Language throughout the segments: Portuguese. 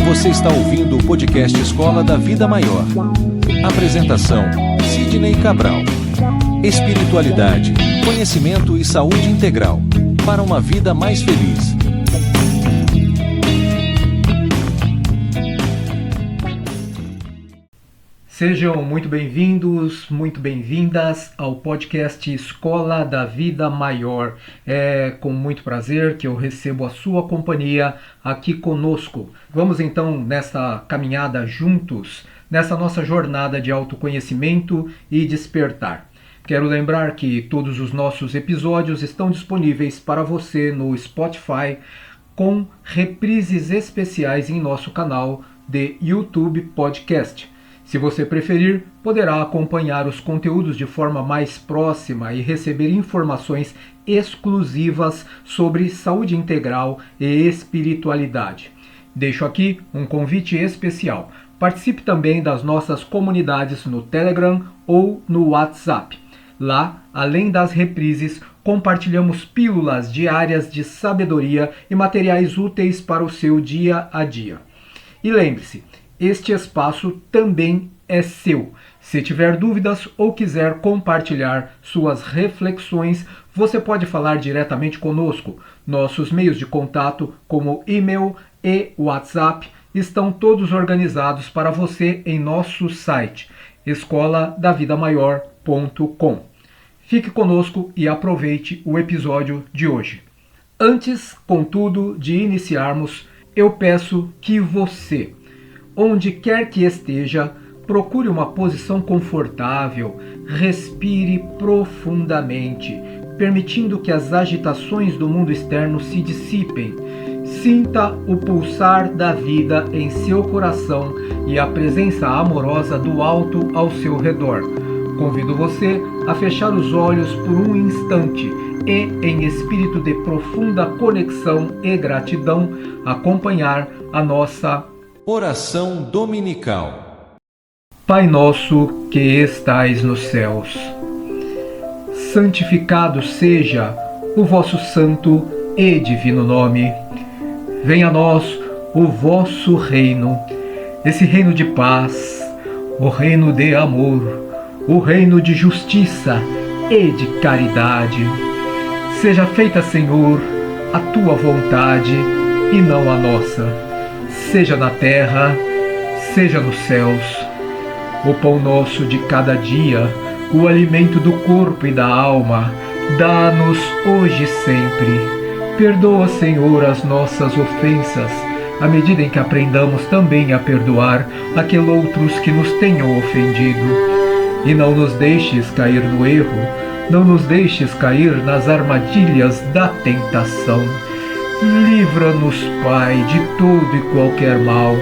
Você está ouvindo o podcast Escola da Vida Maior. Apresentação: Sidney Cabral. Espiritualidade, conhecimento e saúde integral para uma vida mais feliz. Sejam muito bem-vindos, muito bem-vindas ao podcast Escola da Vida Maior. É com muito prazer que eu recebo a sua companhia aqui conosco. Vamos então nessa caminhada juntos, nessa nossa jornada de autoconhecimento e despertar. Quero lembrar que todos os nossos episódios estão disponíveis para você no Spotify, com reprises especiais em nosso canal de YouTube Podcast. Se você preferir, poderá acompanhar os conteúdos de forma mais próxima e receber informações exclusivas sobre saúde integral e espiritualidade. Deixo aqui um convite especial. Participe também das nossas comunidades no Telegram ou no WhatsApp. Lá, além das reprises, compartilhamos pílulas diárias de sabedoria e materiais úteis para o seu dia a dia. E lembre-se, este espaço também é seu. Se tiver dúvidas ou quiser compartilhar suas reflexões, você pode falar diretamente conosco. Nossos meios de contato, como e-mail e WhatsApp, estão todos organizados para você em nosso site, escoladavidamaior.com. Fique conosco e aproveite o episódio de hoje. Antes, contudo, de iniciarmos, eu peço que você, onde quer que esteja, procure uma posição confortável, respire profundamente, permitindo que as agitações do mundo externo se dissipem. Sinta o pulsar da vida em seu coração e a presença amorosa do alto ao seu redor. Convido você a fechar os olhos por um instante e, em espírito de profunda conexão e gratidão, acompanhar a nossa oração dominical. Pai nosso que estais nos céus, santificado seja o vosso santo e divino nome. Venha a nós o vosso reino, esse reino de paz, o reino de amor, o reino de justiça e de caridade. Seja feita, Senhor, a tua vontade e não a nossa. Seja na terra, seja nos céus. O pão nosso de cada dia, o alimento do corpo e da alma, dá-nos hoje e sempre. Perdoa, Senhor, as nossas ofensas, à medida em que aprendamos também a perdoar aqueles outros que nos tenham ofendido. E não nos deixes cair no erro, não nos deixes cair nas armadilhas da tentação. Livra-nos, Pai, de todo e qualquer mal,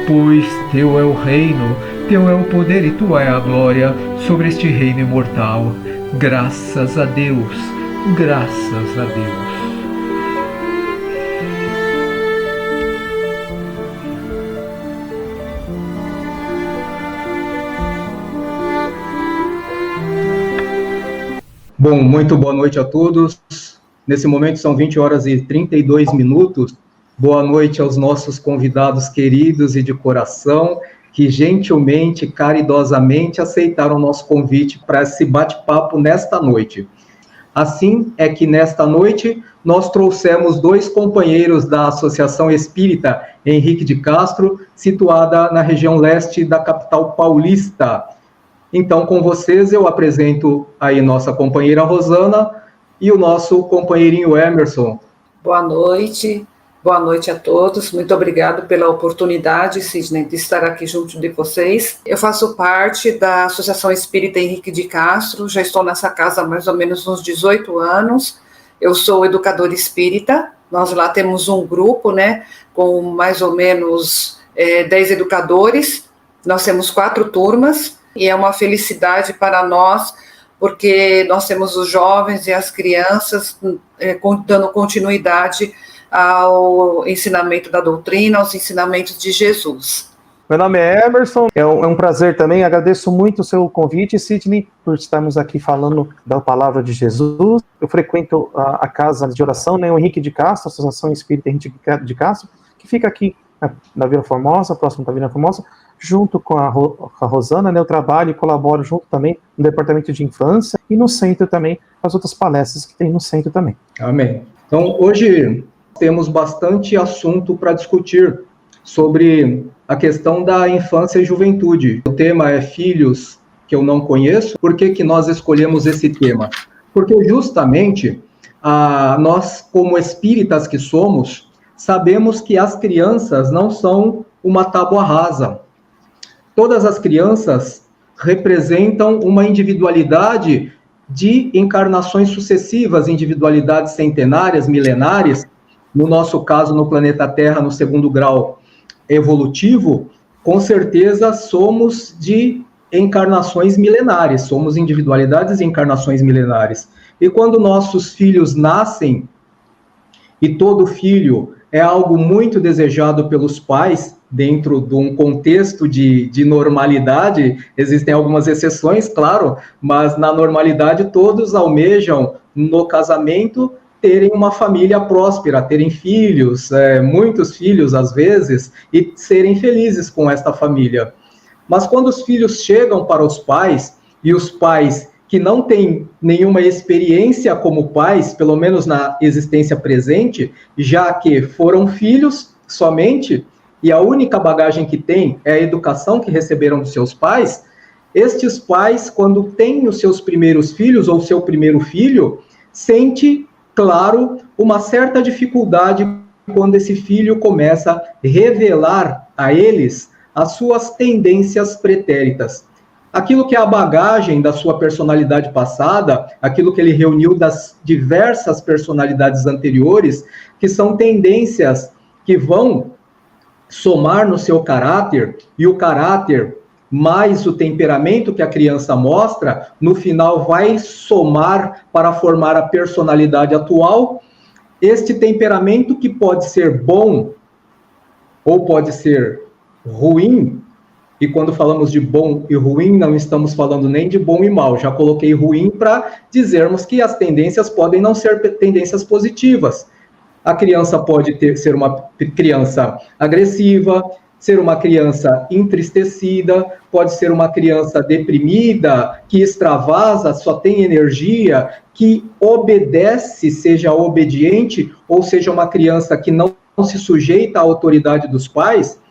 pois Teu é o reino, Teu é o poder e Tua é a glória sobre este reino imortal. Graças a Deus, graças a Deus. Bom, muito boa noite a todos. Nesse momento são 20 horas e 32 minutos. Boa noite aos nossos convidados queridos e de coração, que gentilmente, caridosamente aceitaram o nosso convite para esse bate-papo nesta noite. Assim é que nesta noite nós trouxemos dois companheiros da Associação Espírita Henrique de Castro, situada na região leste da capital paulista. Então, com vocês, eu apresento aí nossa companheira Rosana e o nosso companheirinho Emerson. Boa noite a todos. Muito obrigado pela oportunidade, Sidney, de estar aqui junto de vocês. Eu faço parte da Associação Espírita Henrique de Castro, já estou nessa casa há mais ou menos uns 18 anos. Eu sou educadora espírita, nós lá temos um grupo, com mais ou menos 10 educadores, nós temos 4 turmas, e é uma felicidade para nós, porque nós temos os jovens e as crianças dando continuidade ao ensinamento da doutrina, aos ensinamentos de Jesus. Meu nome é Emerson, é um prazer também, agradeço muito o seu convite, Sidney, por estarmos aqui falando da palavra de Jesus. Eu frequento a casa de oração, o Henrique de Castro, Associação Espírita Henrique de Castro, que fica aqui na Vila Formosa, próximo da Vila Formosa, junto com a Rosana, né, eu trabalho e colaboro junto também no departamento de infância e no centro também, as outras palestras que tem no centro também. Amém. Então, hoje temos bastante assunto para discutir sobre a questão da infância e juventude. O tema é filhos que eu não conheço. Por que nós escolhemos esse tema? Porque justamente nós, como espíritas que somos, sabemos que as crianças não são uma tábua rasa. Todas as crianças representam uma individualidade de encarnações sucessivas, individualidades centenárias, milenares. No nosso caso, no planeta Terra, no 2º grau evolutivo, com certeza somos de encarnações milenares, somos individualidades e encarnações milenares. E quando nossos filhos nascem, e todo filho é algo muito desejado pelos pais, dentro de um contexto de normalidade, existem algumas exceções, claro, mas na normalidade todos almejam, no casamento, terem uma família próspera, terem filhos, muitos filhos às vezes, e serem felizes com esta família. Mas quando os filhos chegam para os pais, e os pais que não têm nenhuma experiência como pais, pelo menos na existência presente, já que foram filhos somente, e a única bagagem que têm é a educação que receberam dos seus pais, estes pais, quando têm os seus primeiros filhos, ou seu primeiro filho, sente, claro, uma certa dificuldade quando esse filho começa a revelar a eles as suas tendências pretéritas. Aquilo que é a bagagem da sua personalidade passada, aquilo que ele reuniu das diversas personalidades anteriores, que são tendências que vão somar no seu caráter, e o caráter mais o temperamento que a criança mostra, no final vai somar para formar a personalidade atual. Este temperamento, que pode ser bom ou pode ser ruim, e quando falamos de bom e ruim, não estamos falando nem de bom e mal, já coloquei ruim para dizermos que as tendências podem não ser tendências positivas. A criança pode ser uma criança agressiva, ser uma criança entristecida, pode ser uma criança deprimida, que extravasa, só tem energia, que obedece, seja obediente, ou seja uma criança que não se sujeita à autoridade dos pais.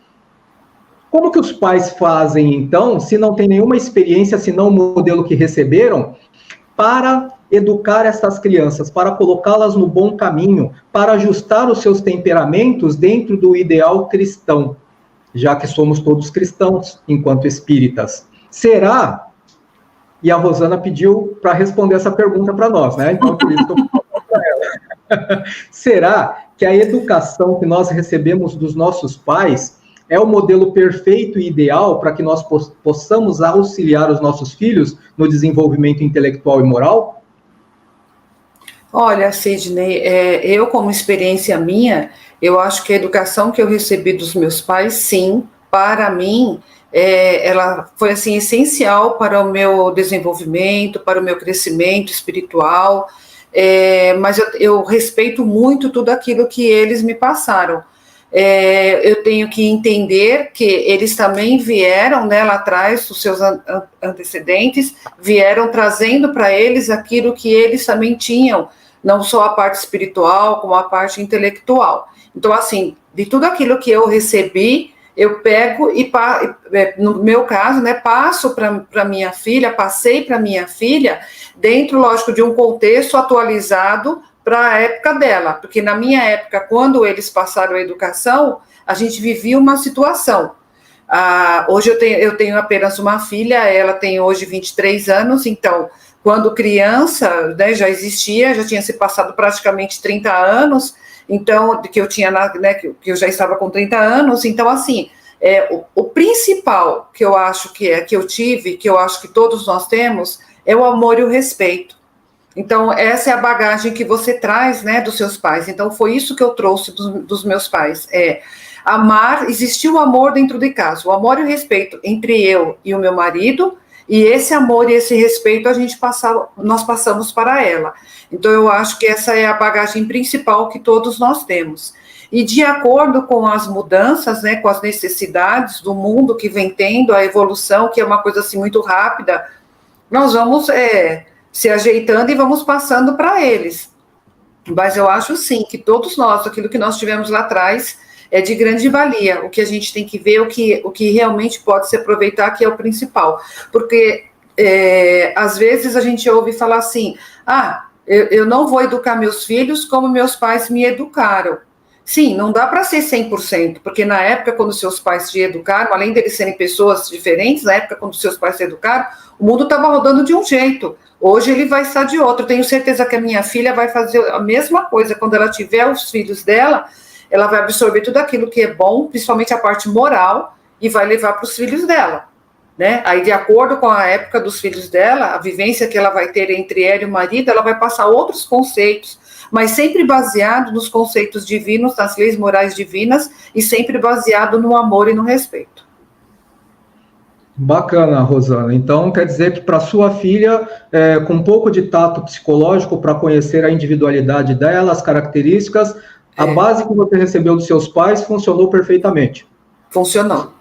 Como que os pais fazem, então, se não tem nenhuma experiência, senão o modelo que receberam, para educar essas crianças, para colocá-las no bom caminho, para ajustar os seus temperamentos dentro do ideal cristão, já que somos todos cristãos, enquanto espíritas? Será? E a Rosana pediu para responder essa pergunta para nós, né? Então, por isso que eu vou falar para ela. Será que a educação que nós recebemos dos nossos pais é o modelo perfeito e ideal para que nós possamos auxiliar os nossos filhos no desenvolvimento intelectual e moral? Olha, Sidney, eu como experiência minha, eu acho que a educação que eu recebi dos meus pais, sim, para mim, ela foi assim essencial para o meu desenvolvimento, para o meu crescimento espiritual, mas eu respeito muito tudo aquilo que eles me passaram. Eu tenho que entender que eles também vieram, né, lá atrás, os seus antecedentes, vieram trazendo para eles aquilo que eles também tinham, não só a parte espiritual, como a parte intelectual. Então, assim, de tudo aquilo que eu recebi, eu pego e, no meu caso, né, passo para minha filha, passei para minha filha, dentro, lógico, de um contexto atualizado para a época dela, porque na minha época, quando eles passaram a educação, a gente vivia uma situação. Hoje eu tenho apenas uma filha, ela tem hoje 23 anos, então, quando criança, né, já tinha se passado praticamente 30 anos, então, que eu tinha, né, que eu já estava com 30 anos, então, assim, o principal que eu acho que eu tive, que eu acho que todos nós temos, é o amor e o respeito. Então, essa é a bagagem que você traz, né, dos seus pais. Então, foi isso que eu trouxe dos meus pais. Amar, existiu o amor dentro de casa, o amor e o respeito entre eu e o meu marido, E esse amor e esse respeito nós passamos para ela. Então, eu acho que essa é a bagagem principal que todos nós temos. E de acordo com as mudanças, né, com as necessidades do mundo que vem tendo, a evolução, que é uma coisa assim muito rápida, nós vamos se ajeitando e vamos passando para eles. Mas eu acho sim que todos nós, aquilo que nós tivemos lá atrás, é de grande valia. O que a gente tem que ver, o que realmente pode se aproveitar, que é o principal. Porque às vezes a gente ouve falar assim, eu não vou educar meus filhos como meus pais me educaram. Sim, não dá para ser 100%, porque na época, quando seus pais te educaram, além deles serem pessoas diferentes, na época, quando seus pais te educaram, o mundo estava rodando de um jeito. Hoje ele vai estar de outro. Tenho certeza que a minha filha vai fazer a mesma coisa. Quando ela tiver os filhos dela, ela vai absorver tudo aquilo que é bom, principalmente a parte moral, e vai levar para os filhos dela. Né? Aí, de acordo com a época dos filhos dela, a vivência que ela vai ter entre ela e o marido, ela vai passar outros conceitos, mas sempre baseado nos conceitos divinos, nas leis morais divinas, e sempre baseado no amor e no respeito. Bacana, Rosana. Então, quer dizer que para sua filha, com um pouco de tato psicológico, para conhecer a individualidade dela, as características, a base que você recebeu dos seus pais funcionou perfeitamente. Funcionou.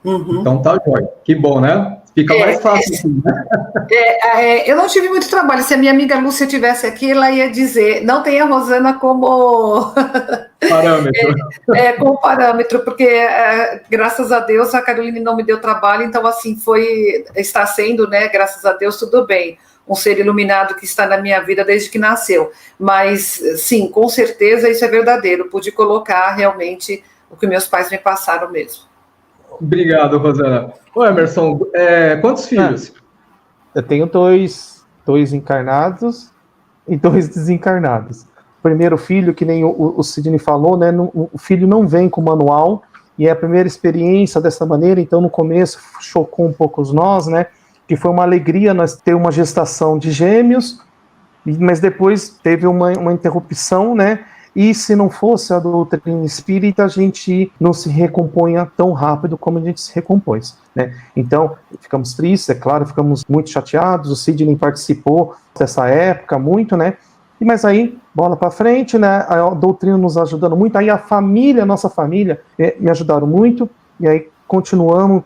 Uhum. Então tá jóia. Que bom, né? Fica mais fácil assim, né? Eu não tive muito trabalho. Se a minha amiga Lúcia estivesse aqui, ela ia dizer, não tem a Rosana como parâmetro. Como parâmetro, porque graças a Deus a Caroline não me deu trabalho, então assim está sendo, né, graças a Deus, tudo bem. Um ser iluminado que está na minha vida desde que nasceu. Mas, sim, com certeza isso é verdadeiro. Pude colocar realmente o que meus pais me passaram mesmo. Obrigado, Rosana. Ô, Emerson, quantos filhos? Eu tenho dois encarnados e 2 desencarnados. O primeiro filho, que nem o Sidney falou, né, o filho não vem com manual, e é a primeira experiência dessa maneira, então no começo chocou um pouco nós, né, que foi uma alegria nós ter uma gestação de gêmeos, mas depois teve uma interrupção, né, e se não fosse a doutrina espírita, a gente não se recompunha tão rápido como a gente se recompôs, né? Então, ficamos tristes, é claro, ficamos muito chateados, o Sidney participou dessa época muito, né? Mas aí, bola para frente, né? A doutrina nos ajudando muito, aí a família, nossa família, me ajudaram muito, e aí continuamos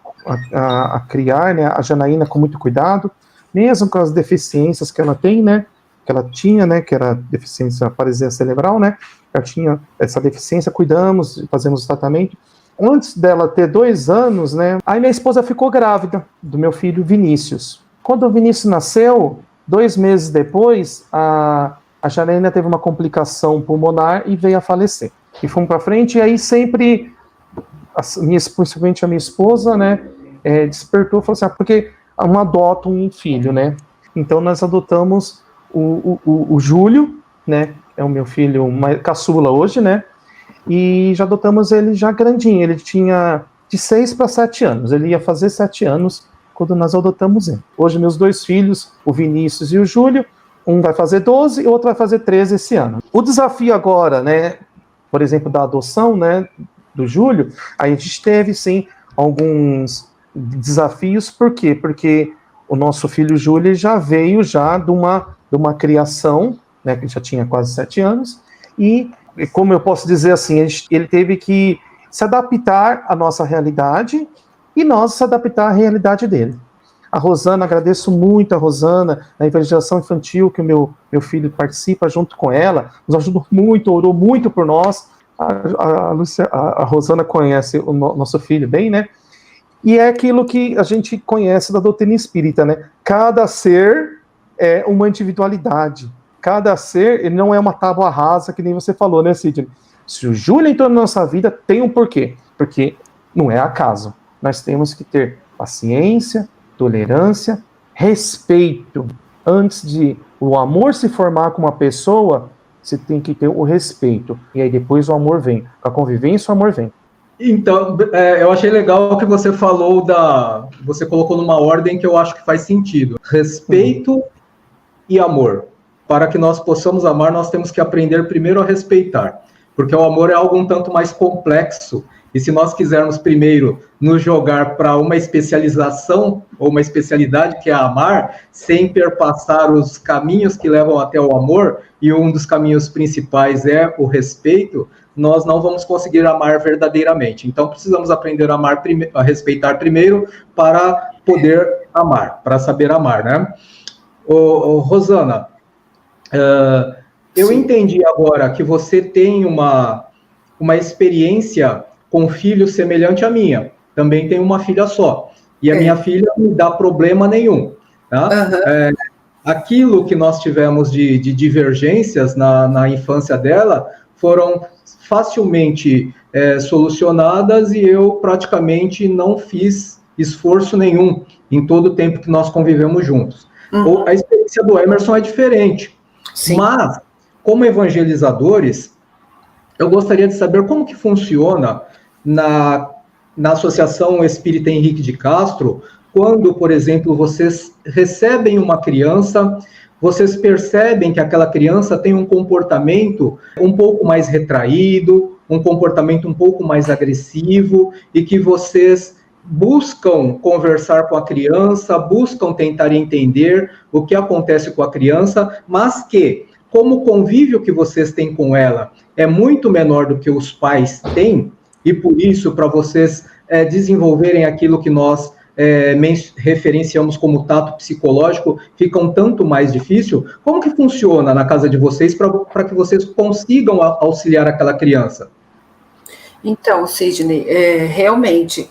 a criar, né, a Janaína com muito cuidado, mesmo com as deficiências que ela tem, né? Que ela tinha, né, que era deficiência paralisia cerebral, né, ela tinha essa deficiência, cuidamos, fazemos o tratamento. Antes dela ter 2 anos, né, aí minha esposa ficou grávida do meu filho Vinícius. Quando o Vinícius nasceu, 2 meses depois, a Janaína teve uma complicação pulmonar e veio a falecer. E fomos para frente, e aí sempre, principalmente a minha esposa, né, despertou, falou assim, porque não adota um filho, né, então nós adotamos o Júlio, né, é o meu filho caçula hoje, né, e já adotamos ele já grandinho, ele tinha de 6 para 7 anos, ele ia fazer 7 anos quando nós adotamos ele. Hoje meus 2 filhos, o Vinícius e o Júlio, um vai fazer 12 e o outro vai fazer 13 esse ano. O desafio agora, né, por exemplo, da adoção, né, do Júlio, a gente teve, sim, alguns desafios, por quê? Porque o nosso filho Júlio já veio já de uma criação, né, que já tinha quase 7 anos, e como eu posso dizer assim, ele teve que se adaptar à nossa realidade e nós se adaptar à realidade dele. A Rosana, agradeço muito a Rosana, na evangelização infantil que o meu filho participa junto com ela, nos ajudou muito, orou muito por nós. A Rosana conhece o nosso filho bem, né? E é aquilo que a gente conhece da doutrina espírita, né? Cada ser é uma individualidade. Cada ser, ele não é uma tábua rasa, que nem você falou, né, Sidney? Se o Júlio entrou na nossa vida, tem um porquê. Porque não é acaso. Nós temos que ter paciência, tolerância, respeito. Antes de o amor se formar com uma pessoa, você tem que ter o respeito. E aí depois o amor vem. Com a convivência, o amor vem. Então, eu achei legal que você falou você colocou numa ordem que eu acho que faz sentido. Respeito e amor. Para que nós possamos amar, nós temos que aprender primeiro a respeitar. Porque o amor é algo um tanto mais complexo E se nós quisermos primeiro nos jogar para uma especialização ou uma especialidade que é amar, sem perpassar os caminhos que levam até o amor, e um dos caminhos principais é o respeito, nós não vamos conseguir amar verdadeiramente. Então, precisamos aprender a amar, a respeitar primeiro, para poder amar, para saber amar, né? Rosana, eu entendi agora que você tem uma experiência com filho semelhante à minha. Também tenho uma filha só. E a minha filha não dá problema nenhum. Tá? Aquilo que nós tivemos de divergências na infância dela foram facilmente solucionadas, e eu praticamente não fiz esforço nenhum em todo o tempo que nós convivemos juntos. A experiência do Emerson é diferente. Sim. Mas, como evangelizadores, eu gostaria de saber como que funciona na Associação Espírita Henrique de Castro, quando, por exemplo, vocês recebem uma criança, vocês percebem que aquela criança tem um comportamento um pouco mais retraído, um comportamento um pouco mais agressivo, e que vocês buscam conversar com a criança, buscam tentar entender o que acontece com a criança, mas que, como o convívio que vocês têm com ela é muito menor do que os pais têm, e por isso, para vocês desenvolverem aquilo que nós referenciamos como tato psicológico, fica um tanto mais difícil. Como que funciona na casa de vocês para que vocês consigam auxiliar aquela criança? Então, Sidney, realmente,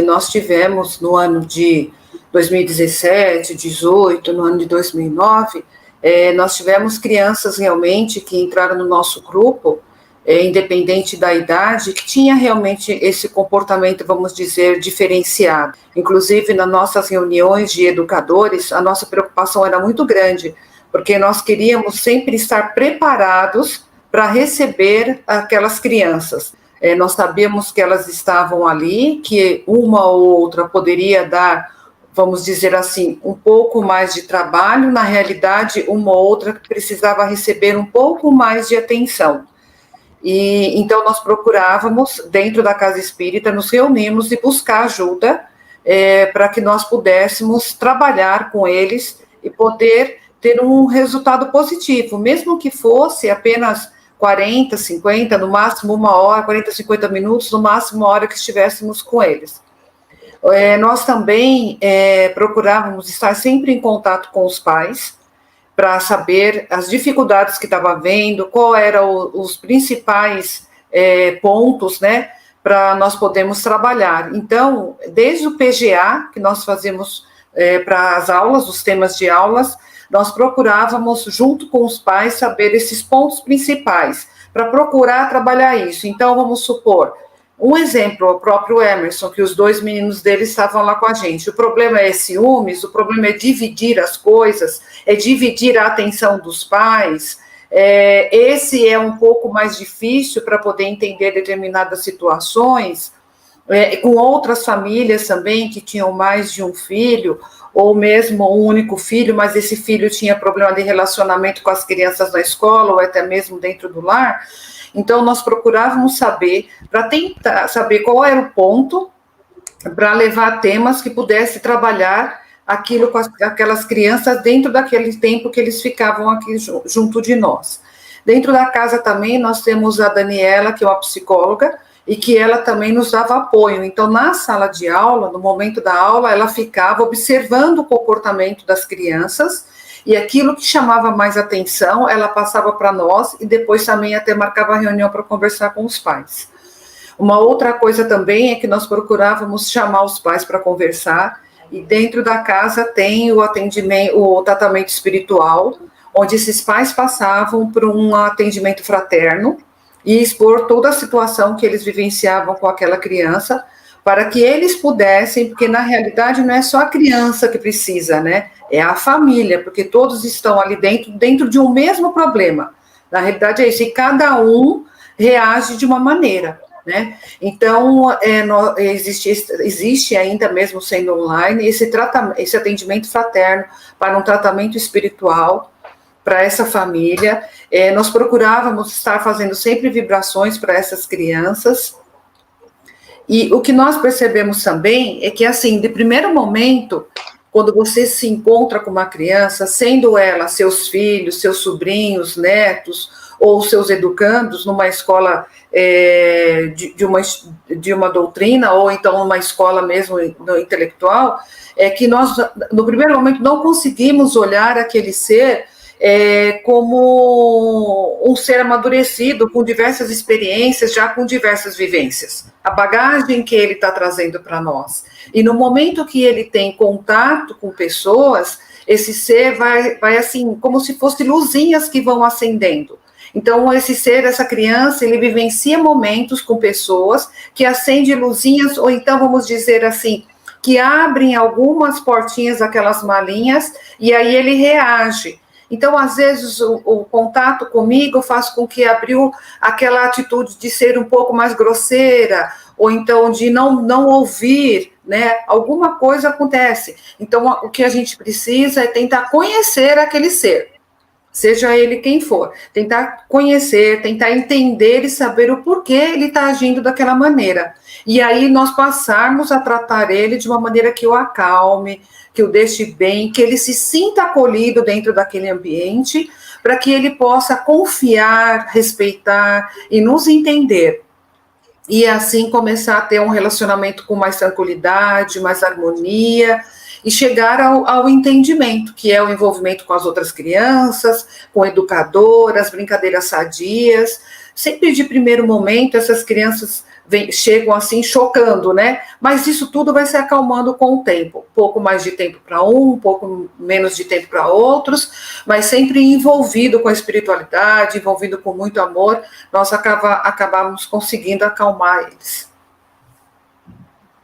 nós tivemos no ano de 2017, 2018, no ano de 2009, nós tivemos crianças realmente que entraram no nosso grupo, independente da idade, que tinha realmente esse comportamento, vamos dizer, diferenciado. Inclusive, nas nossas reuniões de educadores, a nossa preocupação era muito grande, porque nós queríamos sempre estar preparados para receber aquelas crianças. Nós sabíamos que elas estavam ali, que uma ou outra poderia dar, vamos dizer assim, um pouco mais de trabalho, na realidade, uma ou outra precisava receber um pouco mais de atenção. E então nós procurávamos, dentro da Casa Espírita, nos reunimos e buscar ajuda para que nós pudéssemos trabalhar com eles e poder ter um resultado positivo, mesmo que fosse apenas 40, 50, no máximo 1 hora, 40, 50 minutos, no máximo 1 hora que estivéssemos com eles. Nós também procurávamos estar sempre em contato com os pais, para saber as dificuldades que estava havendo, qual eram os principais pontos, né, para nós podermos trabalhar. Então, desde o PGA, que nós fazemos para as aulas, os temas de aulas, nós procurávamos, junto com os pais, saber esses pontos principais, para procurar trabalhar isso. Então, vamos supor, um exemplo, o próprio Emerson, que os 2 meninos dele estavam lá com a gente. O problema é ciúmes, o problema é dividir as coisas, é dividir a atenção dos pais. Esse é um pouco mais difícil para poder entender determinadas situações, com outras famílias também que tinham mais de um filho, ou mesmo um único filho, mas esse filho tinha problema de relacionamento com as crianças na escola, ou até mesmo dentro do lar. Então, nós procurávamos saber, para tentar saber qual era o ponto, para levar temas que pudesse trabalhar aquilo com aquelas crianças dentro daquele tempo que eles ficavam aqui junto de nós. Dentro da casa também nós temos a Daniela, que é uma psicóloga, e que ela também nos dava apoio. Então, na sala de aula, no momento da aula, ela ficava observando o comportamento das crianças, e aquilo que chamava mais atenção, ela passava para nós, e depois também até marcava reunião para conversar com os pais. Uma outra coisa também é que nós procurávamos chamar os pais para conversar, e dentro da casa tem o atendimento, o tratamento espiritual, onde esses pais passavam por um atendimento fraterno, e expor toda a situação que eles vivenciavam com aquela criança, para que eles pudessem, porque na realidade não é só a criança que precisa, né? É a família, porque todos estão ali dentro de um mesmo problema. Na realidade é isso, e cada um reage de uma maneira, né? Então, existe ainda, mesmo sendo online, esse atendimento fraterno para um tratamento espiritual, para essa família. Nós procurávamos estar fazendo sempre vibrações para essas crianças, E o que nós percebemos também é que, assim, de primeiro momento, quando você se encontra com uma criança, sendo ela seus filhos, seus sobrinhos, netos, ou seus educandos, numa escola de uma doutrina, ou então uma escola mesmo intelectual, é que nós, no primeiro momento, não conseguimos olhar aquele ser como um ser amadurecido, com diversas experiências, já com diversas vivências. A bagagem que ele está trazendo para nós. E no momento que ele tem contato com pessoas, esse ser vai assim, como se fossem luzinhas que vão acendendo. Então, esse ser, essa criança, ele vivencia momentos com pessoas que acendem luzinhas, ou então, vamos dizer assim, que abrem algumas portinhas daquelas malinhas, e aí ele reage. Então, às vezes, o contato comigo faz com que abriu aquela atitude de ser um pouco mais grosseira, ou então de não ouvir, né? Alguma coisa acontece. Então, o que a gente precisa é tentar conhecer aquele ser, seja ele quem for, tentar conhecer, tentar entender e saber o porquê ele está agindo daquela maneira. E aí nós passarmos a tratar ele de uma maneira que o acalme, que o deixe bem, que ele se sinta acolhido dentro daquele ambiente, para que ele possa confiar, respeitar e nos entender. E assim começar a ter um relacionamento com mais tranquilidade, mais harmonia, e chegar ao entendimento, que é o envolvimento com as outras crianças, com educadoras, brincadeiras sadias. Sempre de primeiro momento, essas crianças chegam assim chocando, né? Mas isso tudo vai se acalmando com o tempo. Um pouco mais de tempo para um pouco menos de tempo para outros, mas sempre envolvido com a espiritualidade, envolvido com muito amor, nós acabamos conseguindo acalmar eles.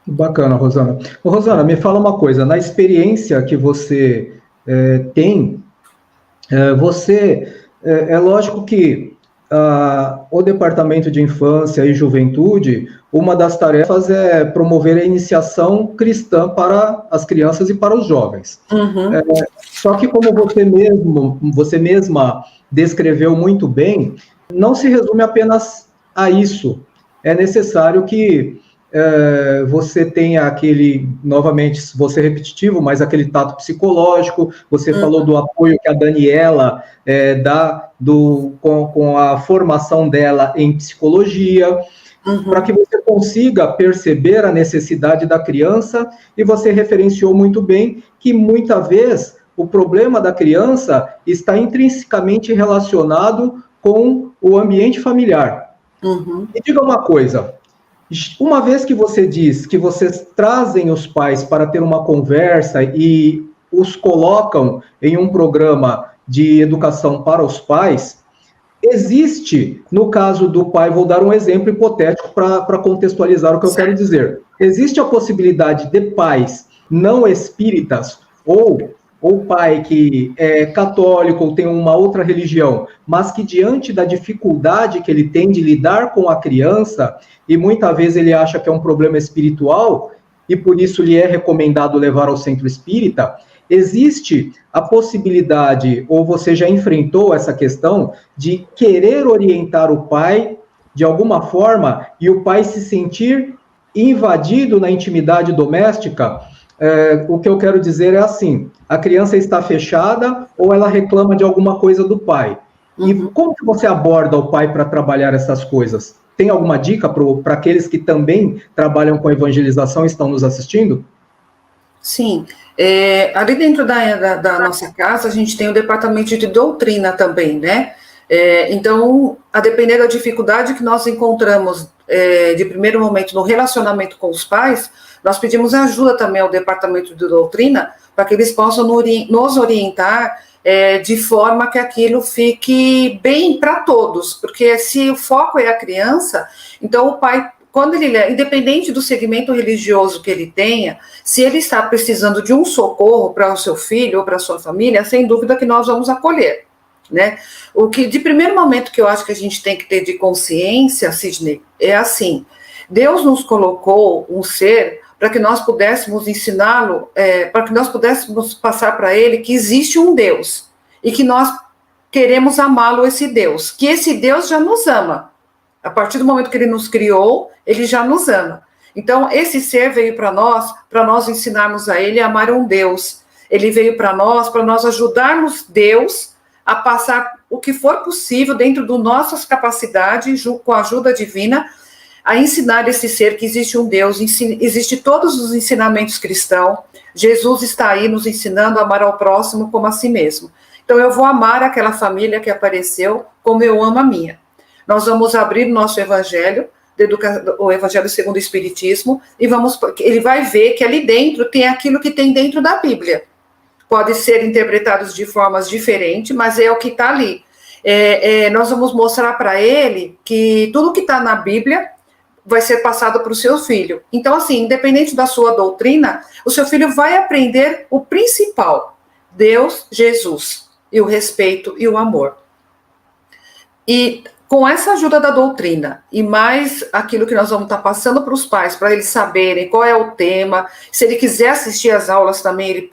Bacana, Rosana. Ô, Rosana, me fala uma coisa, na experiência que você tem, é lógico que o Departamento de Infância e Juventude, uma das tarefas é promover a iniciação cristã para as crianças e para os jovens. Uhum. Só que como você mesma descreveu muito bem, não se resume apenas a isso. É necessário que você tenha aquele, novamente, vou ser repetitivo, mas aquele tato psicológico. Você falou do apoio que a Daniela dá com a formação dela em psicologia, para que você consiga perceber a necessidade da criança, e você referenciou muito bem que, muitas vezes, o problema da criança está intrinsecamente relacionado com o ambiente familiar. E diga uma coisa, uma vez que você diz que vocês trazem os pais para ter uma conversa e os colocam em um programa de educação para os pais, existe, no caso do pai, vou dar um exemplo hipotético para contextualizar o que eu quero dizer. Existe a possibilidade de pais não espíritas ou pai que é católico ou tem uma outra religião, mas que diante da dificuldade que ele tem de lidar com a criança, e muitas vezes ele acha que é um problema espiritual, e por isso lhe é recomendado levar ao centro espírita, existe a possibilidade, ou você já enfrentou essa questão, de querer orientar o pai de alguma forma, e o pai se sentir invadido na intimidade doméstica? O que eu quero dizer é assim, a criança está fechada ou ela reclama de alguma coisa do pai. E como que você aborda o pai para trabalhar essas coisas? Tem alguma dica para aqueles que também trabalham com evangelização e estão nos assistindo? Sim, ali dentro da nossa casa a gente tem um departamento de doutrina também, né? Então, a depender da dificuldade que nós encontramos de primeiro momento no relacionamento com os pais, nós pedimos ajuda também ao departamento de doutrina para que eles possam nos orientar de forma que aquilo fique bem para todos, porque se o foco é a criança, então o pai, quando ele é, independente do segmento religioso que ele tenha, se ele está precisando de um socorro para o seu filho ou para a sua família, sem dúvida que nós vamos acolher, né? O que de primeiro momento que eu acho que a gente tem que ter de consciência, Sidney, é assim: Deus nos colocou um ser para que nós pudéssemos ensiná-lo, para que nós pudéssemos passar para ele que existe um Deus e que nós queremos amá-lo, esse Deus, que esse Deus já nos ama. A partir do momento que ele nos criou, ele já nos ama. Então, esse ser veio para nós ensinarmos a ele a amar um Deus. Ele veio para nós ajudarmos Deus a passar o que for possível dentro das nossas capacidades, com a ajuda divina, a ensinar esse ser que existe um Deus, existe todos os ensinamentos cristãos. Jesus está aí nos ensinando a amar ao próximo como a si mesmo. Então, eu vou amar aquela família que apareceu como eu amo a minha. Nós vamos abrir o nosso evangelho, o Evangelho segundo o Espiritismo, e ele vai ver que ali dentro tem aquilo que tem dentro da Bíblia. Pode ser interpretados de formas diferentes, mas é o que está ali. Nós vamos mostrar para ele que tudo que está na Bíblia vai ser passado para o seu filho. Então, assim, independente da sua doutrina, o seu filho vai aprender o principal: Deus, Jesus, e o respeito e o amor. E com essa ajuda da doutrina e mais aquilo que nós vamos estar passando para os pais, para eles saberem qual é o tema, se ele quiser assistir às aulas também, ele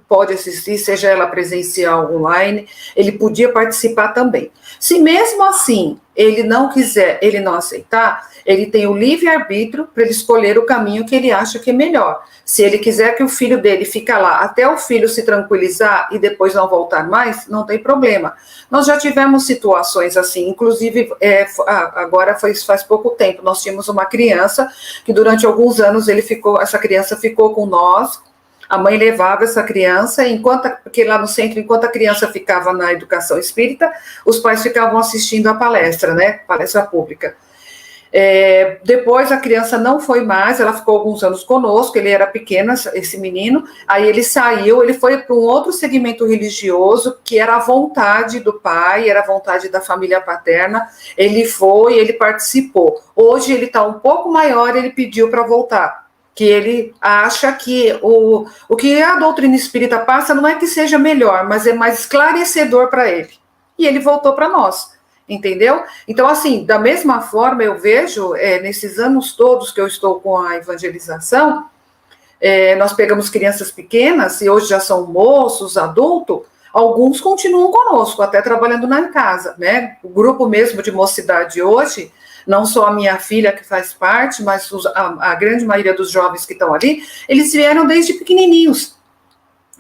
pode assistir, seja ela presencial ou online, ele podia participar também. Se mesmo assim ele não quiser, ele não aceitar, ele tem o livre-arbítrio para ele escolher o caminho que ele acha que é melhor. Se ele quiser que o filho dele fique lá até o filho se tranquilizar e depois não voltar mais, não tem problema. Nós já tivemos situações assim, inclusive agora faz pouco tempo, nós tínhamos uma criança que durante alguns anos essa criança ficou com nós. A mãe levava essa criança, porque lá no centro, enquanto a criança ficava na educação espírita, os pais ficavam assistindo a palestra, né? Palestra pública. Depois a criança não foi mais, ela ficou alguns anos conosco, ele era pequeno, esse menino, aí ele saiu, ele foi para um outro segmento religioso, que era a vontade do pai, era a vontade da família paterna, ele foi, ele participou. Hoje ele está um pouco maior, ele pediu para voltar, que ele acha que o que a doutrina espírita passa não é que seja melhor, mas é mais esclarecedor para ele. E ele voltou para nós, entendeu? Então, assim, da mesma forma eu vejo, nesses anos todos que eu estou com a evangelização, nós pegamos crianças pequenas, e hoje já são moços, adultos, alguns continuam conosco, até trabalhando na casa, né? O grupo mesmo de mocidade hoje, não só a minha filha que faz parte, mas a grande maioria dos jovens que estão ali, eles vieram desde pequenininhos.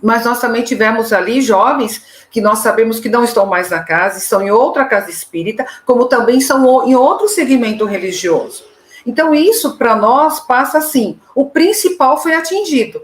Mas nós também tivemos ali jovens que nós sabemos que não estão mais na casa, estão em outra casa espírita, como também são em outro segmento religioso. Então isso para nós passa assim, o principal foi atingido.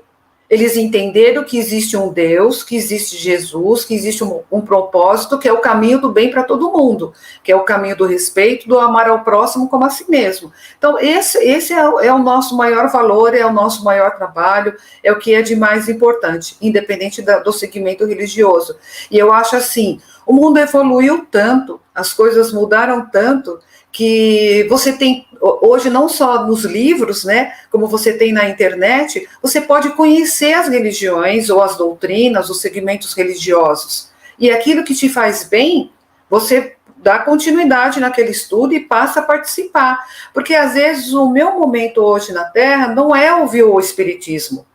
Eles entenderam que existe um Deus, que existe Jesus, que existe um propósito, que é o caminho do bem para todo mundo, que é o caminho do respeito, do amar ao próximo como a si mesmo. Então, esse é o nosso maior valor, é o nosso maior trabalho, é o que é de mais importante, independente do segmento religioso. E eu acho assim, o mundo evoluiu tanto, as coisas mudaram tanto, que você tem, hoje não só nos livros, né, como você tem na internet, você pode conhecer as religiões ou as doutrinas, os segmentos religiosos. E aquilo que te faz bem, você dá continuidade naquele estudo e passa a participar. Porque às vezes o meu momento hoje na Terra não é ouvir o Espiritismo.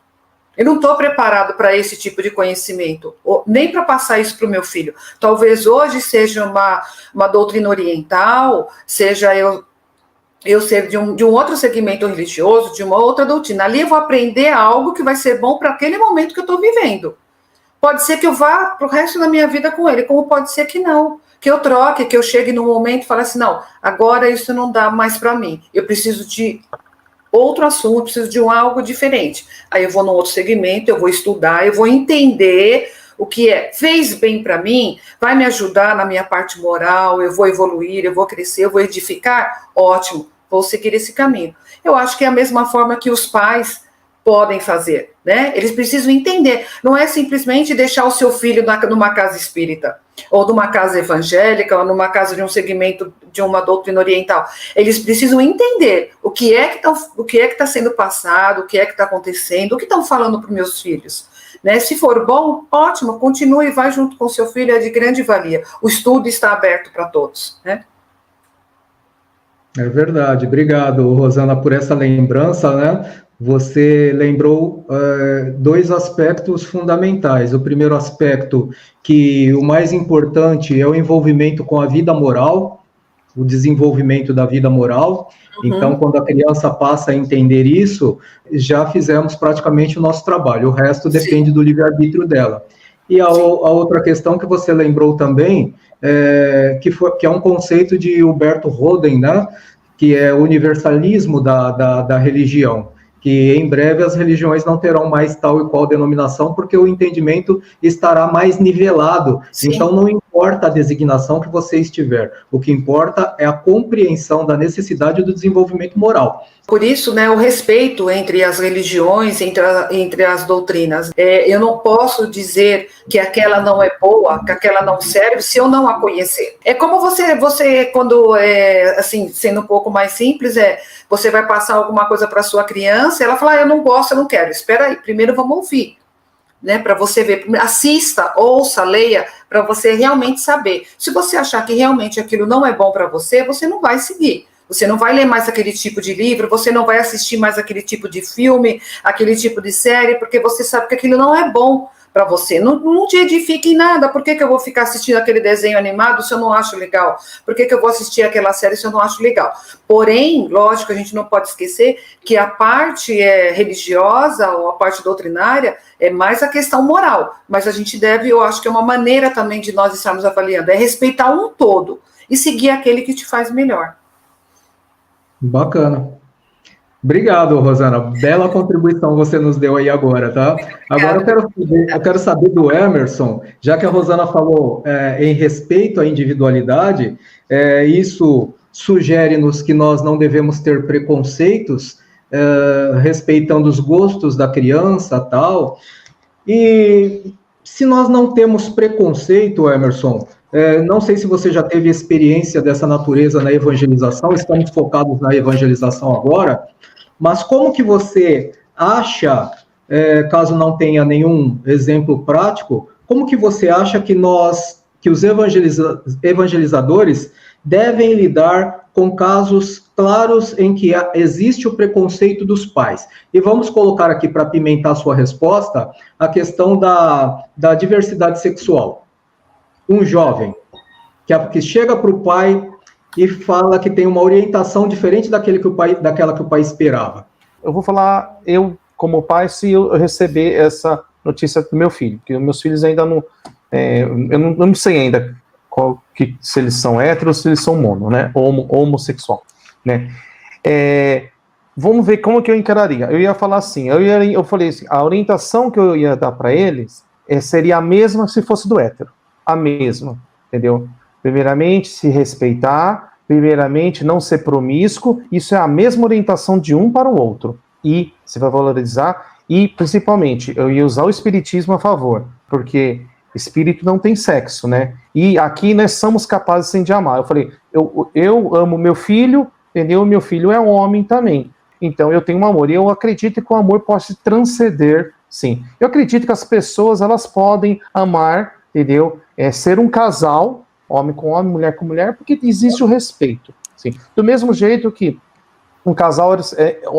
Eu não estou preparado para esse tipo de conhecimento, nem para passar isso para o meu filho. Talvez hoje seja uma doutrina oriental, seja eu ser de um outro segmento religioso, de uma outra doutrina. Ali eu vou aprender algo que vai ser bom para aquele momento que eu estou vivendo. Pode ser que eu vá para o resto da minha vida com ele, como pode ser que não. Que eu troque, que eu chegue num momento e fale assim, não, agora isso não dá mais para mim. Eu preciso de outro assunto, eu preciso de algo diferente. Aí eu vou num outro segmento, eu vou estudar, eu vou entender o que fez bem para mim, vai me ajudar na minha parte moral, eu vou evoluir, eu vou crescer, eu vou edificar, ótimo, vou seguir esse caminho. Eu acho que é a mesma forma que os pais podem fazer, né? Eles precisam entender, não é simplesmente deixar o seu filho numa casa espírita, ou numa casa evangélica, ou numa casa de um segmento de uma doutrina oriental. Eles precisam entender o que é que está sendo passado, o que é que está acontecendo, o que estão falando para os meus filhos. Né? Se for bom, ótimo, continue e vai junto com o seu filho, é de grande valia. O estudo está aberto para todos, né? É verdade, obrigado, Rosana, por essa lembrança, né? Você lembrou dois aspectos fundamentais. O primeiro aspecto, que o mais importante é o envolvimento com a vida moral, o desenvolvimento da vida moral. Então, quando a criança passa a entender isso, já fizemos praticamente o nosso trabalho. O resto depende do livre-arbítrio dela. E a outra questão que você lembrou também, que é um conceito de Huberto Roden, né? Que é o universalismo da religião, que em breve as religiões não terão mais tal e qual denominação, porque o entendimento estará mais nivelado. Sim. Então, não importa a designação que você estiver, o que importa é a compreensão da necessidade do desenvolvimento moral. Por isso, né, o respeito entre as religiões, entre as doutrinas. Eu não posso dizer que aquela não é boa, que aquela não serve, se eu não a conhecer. É como você quando, assim, sendo um pouco mais simples, você vai passar alguma coisa para sua criança, ela fala, eu não gosto, eu não quero. Espera aí, primeiro vamos ouvir, né, para você ver. Assista, ouça, leia, para você realmente saber. Se você achar que realmente aquilo não é bom para você, você não vai seguir. Você não vai ler mais aquele tipo de livro, você não vai assistir mais aquele tipo de filme, aquele tipo de série, porque você sabe que aquilo não é bom para você. Não te edifica em nada. Por que eu vou ficar assistindo aquele desenho animado se eu não acho legal? Por que eu vou assistir aquela série se eu não acho legal? Porém, lógico, a gente não pode esquecer que a parte religiosa ou a parte doutrinária é mais a questão moral. Mas a gente deve, eu acho que é uma maneira também de nós estarmos avaliando, é respeitar um todo e seguir aquele que te faz melhor. Bacana. Obrigado, Rosana. Bela contribuição você nos deu aí agora, tá? Agora eu quero saber do Emerson, já que a Rosana falou em respeito à individualidade, isso sugere-nos que nós não devemos ter preconceitos, respeitando os gostos da criança, tal. E se nós não temos preconceito, Emerson, não sei se você já teve experiência dessa natureza na evangelização, estamos focados na evangelização agora, mas como que você acha, caso não tenha nenhum exemplo prático, como que você acha que os evangelizadores devem lidar com casos claros em que existe o preconceito dos pais? E vamos colocar aqui, para apimentar a sua resposta, a questão da diversidade sexual. Um jovem que chega para o pai e fala que tem uma orientação diferente daquela que o pai esperava. Eu vou falar, eu como pai, se eu receber essa notícia do meu filho, porque meus filhos ainda não... eu não sei ainda se eles são héteros ou se eles são mono, né? Homossexual, né? Vamos ver como que eu encararia. Eu ia falar assim, eu falei assim, a orientação que eu ia dar para eles seria a mesma se fosse do hétero. A mesma, entendeu? Primeiramente, se respeitar, primeiramente, não ser promíscuo, isso é a mesma orientação de um para o outro, e você vai valorizar, e principalmente, eu ia usar o espiritismo a favor, porque espírito não tem sexo, né, e aqui nós somos capazes sim de amar. Eu falei, eu amo meu filho, entendeu? Meu filho é um homem também, então eu tenho um amor, e eu acredito que o amor pode transcender, sim, eu acredito que as pessoas, elas podem amar, entendeu? Ser um casal, homem com homem, mulher com mulher, porque existe o respeito. Sim. Do mesmo jeito que um casal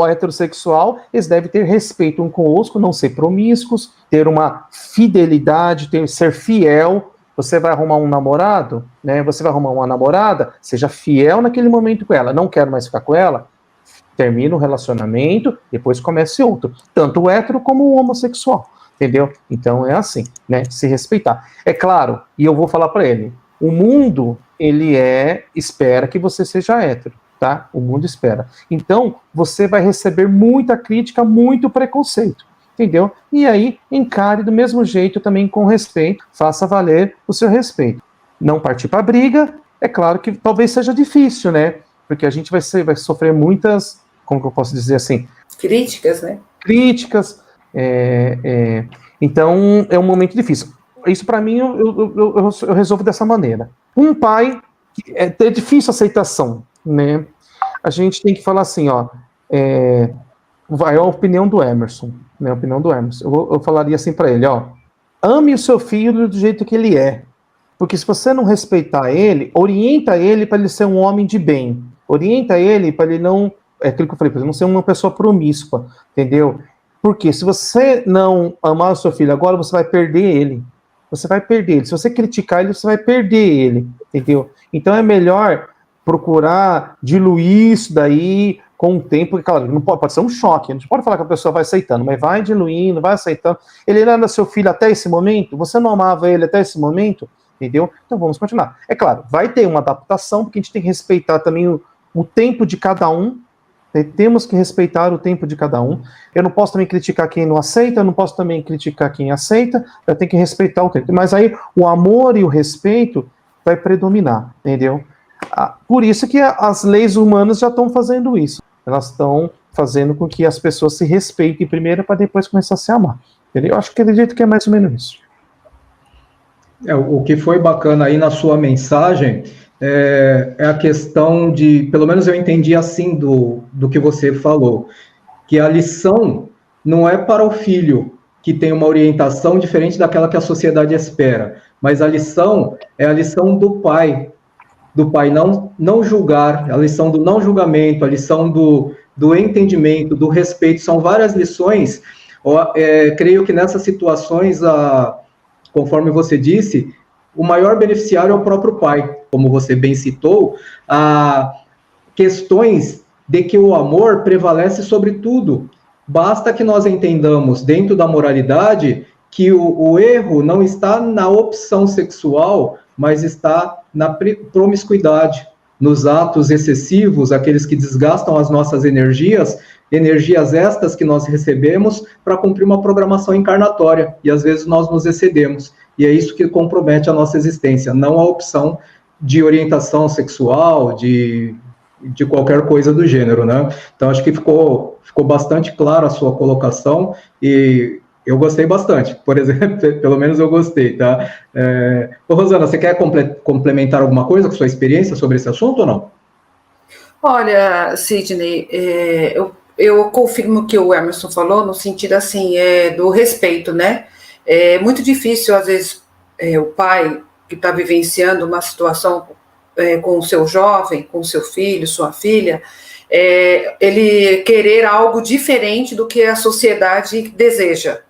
heterossexual, eles devem ter respeito um com o outro, não ser promíscuos, ter uma fidelidade, ser fiel. Você vai arrumar um namorado, né? Você vai arrumar uma namorada, seja fiel naquele momento com ela. Não quero mais ficar com ela, termina o relacionamento, depois comece outro. Tanto o hétero como o homossexual. Entendeu? Então é assim, né? Se respeitar. É claro, e eu vou falar para ele, o mundo, ele espera que você seja hétero, tá? O mundo espera. Então, você vai receber muita crítica, muito preconceito, entendeu? E aí, encare do mesmo jeito também com respeito, faça valer o seu respeito. Não partir para briga, é claro que talvez seja difícil, né? Porque a gente vai sofrer muitas, como que eu posso dizer assim? Críticas, né? Críticas. Então é um momento difícil. Isso para mim eu resolvo dessa maneira. Um pai, é difícil a aceitação, né? A gente tem que falar assim, ó, é a opinião do Emerson, né? A opinião do Emerson. Eu falaria assim para ele, ó, ame o seu filho do jeito que ele é, porque se você não respeitar ele, orienta ele para ele ser um homem de bem, orienta ele para ele não, aquilo que eu falei, para ele não ser uma pessoa promíscua, entendeu? Porque se você não amar o seu filho agora, você vai perder ele. Você vai perder ele. Se você criticar ele, você vai perder ele. Entendeu? Então é melhor procurar diluir isso daí com o tempo, porque, claro, não pode ser um choque, a gente pode falar que a pessoa vai aceitando, mas vai diluindo, vai aceitando. Ele era seu filho até esse momento? Você não amava ele até esse momento? Entendeu? Então vamos continuar. É claro, vai ter uma adaptação, porque a gente tem que respeitar também o tempo de cada um, né? Temos que respeitar o tempo de cada um. Eu não posso também criticar quem não aceita, eu não posso também criticar quem aceita, eu tenho que respeitar o tempo. Mas aí o amor e o respeito vai predominar, entendeu? Por isso que as leis humanas já estão fazendo isso. Elas estão fazendo com que as pessoas se respeitem primeiro para depois começar a se amar. Entendeu? Eu acho que acredito que é mais ou menos isso. O que foi bacana aí na sua mensagem é a questão de, pelo menos eu entendi assim do que você falou, que a lição não é para o filho que tem uma orientação diferente daquela que a sociedade espera, mas a lição é a lição do pai não julgar, a lição do não julgamento, a lição do entendimento, do respeito, são várias lições. Creio que nessas situações, conforme você disse, o maior beneficiário é o próprio pai, como você bem citou, questões de que o amor prevalece sobre tudo. Basta que nós entendamos, dentro da moralidade, que o erro não está na opção sexual, mas está na promiscuidade, nos atos excessivos, aqueles que desgastam as nossas energias estas que nós recebemos para cumprir uma programação encarnatória, e às vezes nós nos excedemos, e é isso que compromete a nossa existência, não a opção de orientação sexual, de qualquer coisa do gênero, né? Então, acho que ficou bastante clara a sua colocação, e eu gostei bastante, por exemplo, pelo menos eu gostei, tá? Rosana, você quer complementar alguma coisa com sua experiência sobre esse assunto ou não? Olha, Sidney, eu confirmo o que o Emerson falou, no sentido assim, do respeito, né? É muito difícil, às vezes, o pai que está vivenciando uma situação com o seu jovem, com o seu filho, sua filha, ele querer algo diferente do que a sociedade deseja.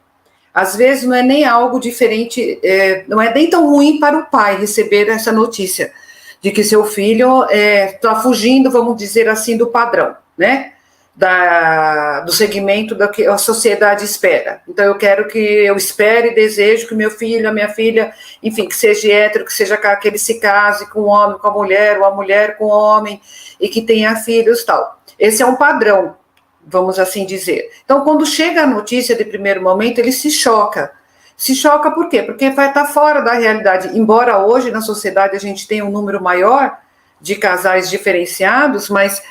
Às vezes não é nem algo diferente, não é nem tão ruim para o pai receber essa notícia de que seu filho está fugindo, vamos dizer assim, do padrão, né? Do segmento da que a sociedade espera. Então eu espero e desejo que meu filho, a minha filha, enfim, que seja hétero, que ele se case com o homem, com a mulher, ou a mulher com o homem, e que tenha filhos, tal. Esse é um padrão, vamos assim dizer. Então, quando chega a notícia de primeiro momento, ele se choca. Se choca por quê? Porque vai estar fora da realidade. Embora hoje na sociedade a gente tenha um número maior de casais diferenciados, mas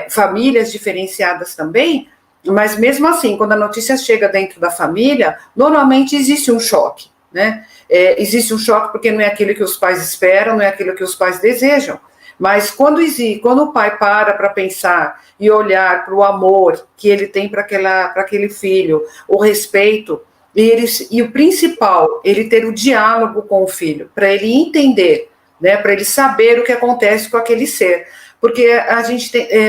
famílias diferenciadas também, mas mesmo assim, quando a notícia chega dentro da família, normalmente existe um choque, né? Existe um choque porque não é aquilo que os pais esperam, não é aquilo que os pais desejam. Mas quando o pai para pensar e olhar para o amor que ele tem para aquele filho, o respeito, e o principal, ele ter o diálogo com o filho, para ele entender, né, para ele saber o que acontece com aquele ser. Porque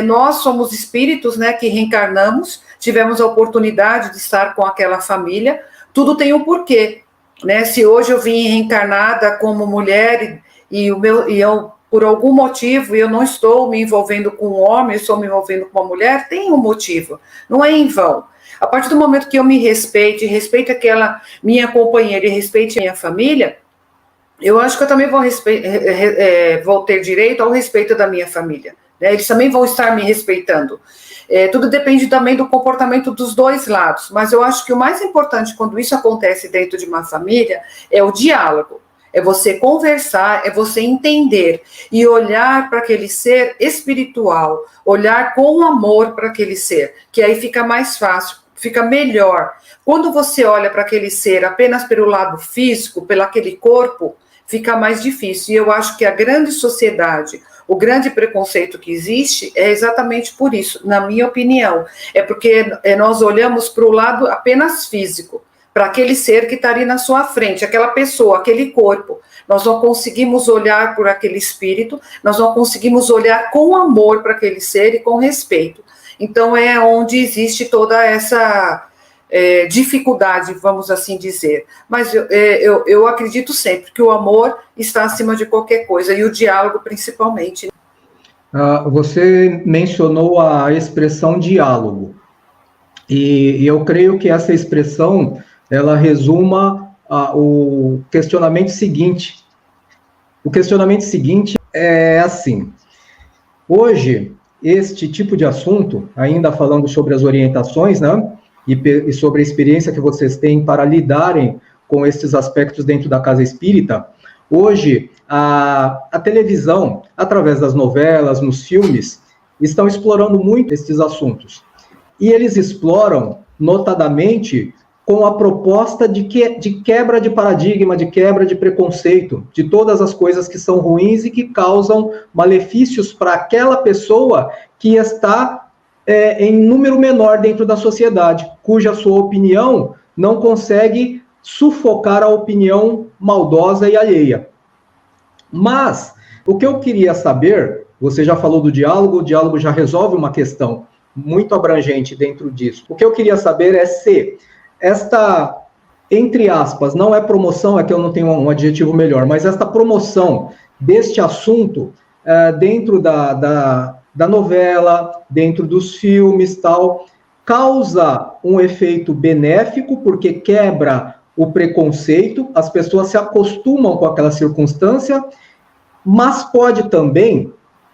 nós somos espíritos, né, que reencarnamos, tivemos a oportunidade de estar com aquela família, tudo tem um porquê. Né? Se hoje eu vim reencarnada como mulher e eu por algum motivo, eu não estou me envolvendo com um homem, eu estou me envolvendo com uma mulher, tem um motivo, não é em vão. A partir do momento que eu me respeite aquela minha companheira e respeite a minha família, eu acho que eu também vou ter direito ao respeito da minha família. Né? Eles também vão estar me respeitando. Tudo depende também do comportamento dos dois lados, mas eu acho que o mais importante quando isso acontece dentro de uma família é o diálogo. É você conversar, é você entender e olhar para aquele ser espiritual, olhar com amor para aquele ser, que aí fica mais fácil, fica melhor. Quando você olha para aquele ser apenas pelo lado físico, pelo aquele corpo, fica mais difícil. E eu acho que a grande sociedade, o grande preconceito que existe é exatamente por isso, na minha opinião. É porque nós olhamos para o lado apenas físico, para aquele ser que está ali na sua frente, aquela pessoa, aquele corpo. Nós não conseguimos olhar por aquele espírito, nós não conseguimos olhar com amor para aquele ser e com respeito. Então é onde existe toda essa dificuldade, vamos assim dizer. Mas eu acredito sempre que o amor está acima de qualquer coisa, e o diálogo principalmente. Você mencionou a expressão diálogo, e eu creio que essa expressão, ela resuma o questionamento seguinte. O questionamento seguinte é assim: hoje, este tipo de assunto, ainda falando sobre as orientações, né, e sobre a experiência que vocês têm para lidarem com esses aspectos dentro da casa espírita, hoje, a televisão, através das novelas, nos filmes, estão explorando muito esses assuntos. E eles exploram, notadamente, com a proposta de quebra de paradigma, de quebra de preconceito, de todas as coisas que são ruins e que causam malefícios para aquela pessoa que está em número menor dentro da sociedade, cuja sua opinião não consegue sufocar a opinião maldosa e alheia. Mas, o que eu queria saber, você já falou do diálogo, o diálogo já resolve uma questão muito abrangente dentro disso. O que eu queria saber é se esta, entre aspas, não é promoção, é que eu não tenho um adjetivo melhor, mas esta promoção deste assunto dentro da novela, dentro dos filmes, tal, causa um efeito benéfico, porque quebra o preconceito, as pessoas se acostumam com aquela circunstância, mas pode também,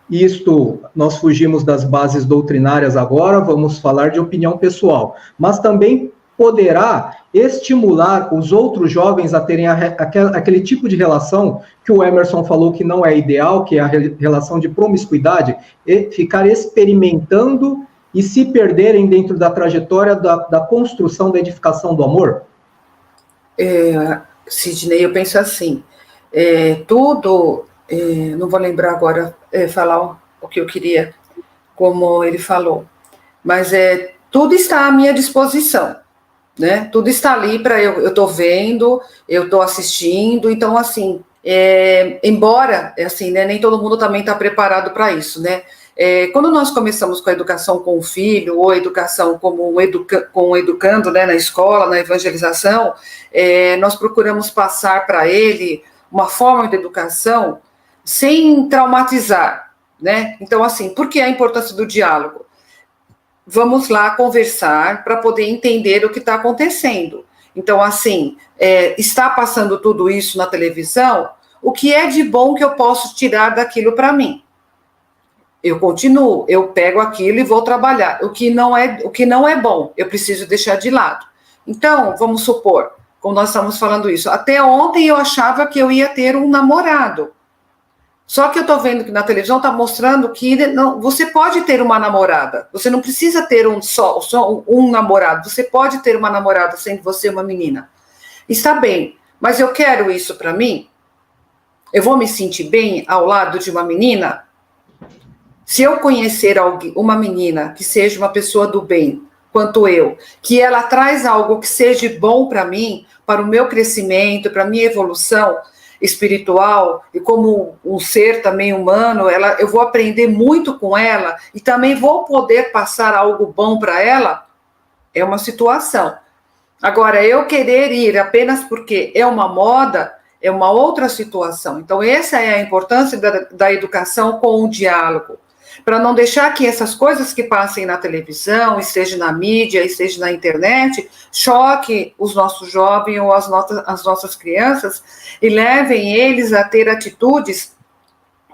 isto, nós fugimos das bases doutrinárias agora, vamos falar de opinião pessoal, mas também poderá estimular os outros jovens a terem aquele tipo de relação que o Emerson falou que não é ideal, que é a relação de promiscuidade, e ficar experimentando e se perderem dentro da trajetória da construção, da edificação do amor? Sidney, eu penso assim, não vou lembrar agora falar o que eu queria, como ele falou, mas tudo está à minha disposição, né? Tudo está ali para eu estou vendo, eu estou assistindo, então assim, embora assim, né, nem todo mundo também está preparado para isso, né? Quando nós começamos com a educação com o filho, ou a educação como com o educando, né, na escola, na evangelização, nós procuramos passar para ele uma forma de educação sem traumatizar, né? Então, assim, por que a importância do diálogo? Vamos lá conversar para poder entender o que está acontecendo. Então, assim, está passando tudo isso na televisão, o que é de bom que eu posso tirar daquilo para mim? Eu continuo, eu pego aquilo e vou trabalhar. O que não é bom, eu preciso deixar de lado. Então, vamos supor, como nós estamos falando isso, até ontem eu achava que eu ia ter um namorado. Só que eu estou vendo que na televisão está mostrando que você pode ter uma namorada. Você não precisa ter só um namorado. Você pode ter uma namorada sendo você uma menina. Está bem, mas eu quero isso para mim? Eu vou me sentir bem ao lado de uma menina? Se eu conhecer uma menina que seja uma pessoa do bem, quanto eu, que ela traz algo que seja bom para mim, para o meu crescimento, para a minha evolução espiritual, e como um ser também humano, eu vou aprender muito com ela, e também vou poder passar algo bom para ela, é uma situação. Agora, eu querer ir apenas porque é uma moda, é uma outra situação. Então, essa é a importância da educação com o diálogo, para não deixar que essas coisas que passem na televisão, esteja na mídia, esteja na internet, choque os nossos jovens ou as nossas crianças e levem eles a ter atitudes